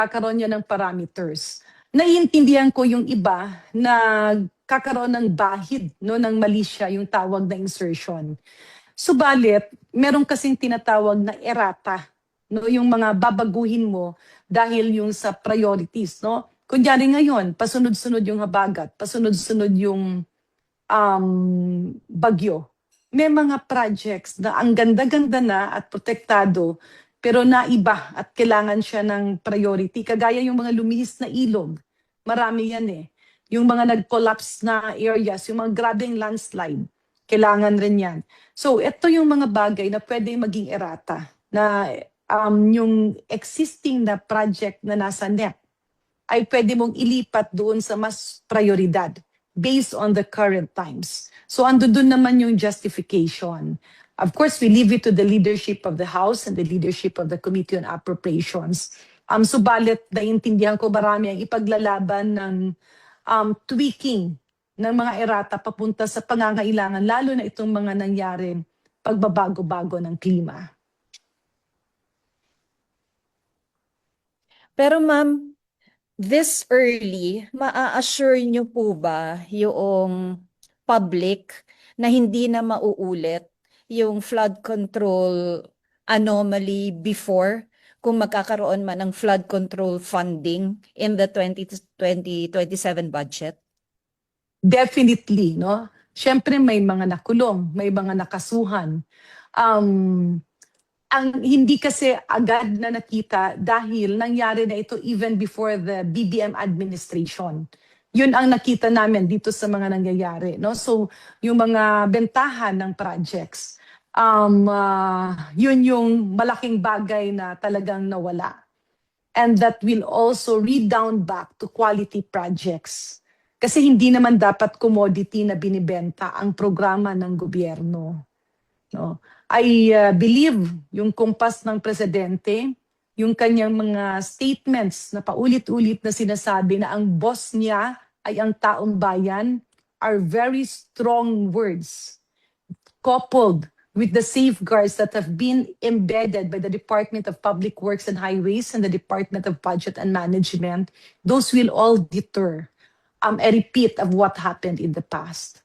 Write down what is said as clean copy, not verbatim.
kakaroon niya ng parameters. Naiintindihan ko yung iba na kakaroon ng bahid, no, ng mali siya, yung tawag na insertion. Subalit, meron kasing tinatawag na errata, no, yung mga babaguhin mo dahil yung sa priorities, no. Kunyari ngayon, pasunod-sunod yung habagat, pasunod-sunod yung bagyo. May mga projects na ang ganda-ganda na at protektado, pero naiba at kailangan siya ng priority. Kagaya yung mga lumihis na ilog, marami yan eh. Yung mga nag-collapse na areas, yung mga grabing landslide, kailangan rin yan. So ito yung mga bagay na pwede maging errata, na yung existing na project na nasa NEP ay pwede mong ilipat doon sa mas prioridad based on the current times. So ando doon naman yung justification. Of course, we leave it to the leadership of the House and the leadership of the Committee on Appropriations. Subalit, naiintindihan ko marami ang ipaglalaban ng tweaking ng mga errata papunta sa pangangailangan, lalo na itong mga nangyari pagbabago-bago ng klima. Pero ma'am, this early, maa-assure niyo po ba yung public na hindi na mauulit yung flood control anomaly before kung magkakaroon man ng flood control funding in the 2027 budget? Definitely, no? Siyempre may mga nakulong, may mga nakasuhan. Ang hindi kasi agad na nakita dahil nangyari na ito even before the BBM administration. Yun ang nakita namin dito sa mga nangyayari, no? So, yung mga bentahan ng projects, yun yung malaking bagay na talagang nawala. And that will also redound back to quality projects. Kasi hindi naman dapat commodity na binibenta ang programa ng gobyerno. No? I believe yung kumpas ng presidente, yung kanyang mga statements na paulit-ulit na sinasabi na ang boss niya ay ang taong bayan are very strong words coupled with the safeguards that have been embedded by the Department of Public Works and Highways and the Department of Budget and Management. Those will all deter a repeat of what happened in the past.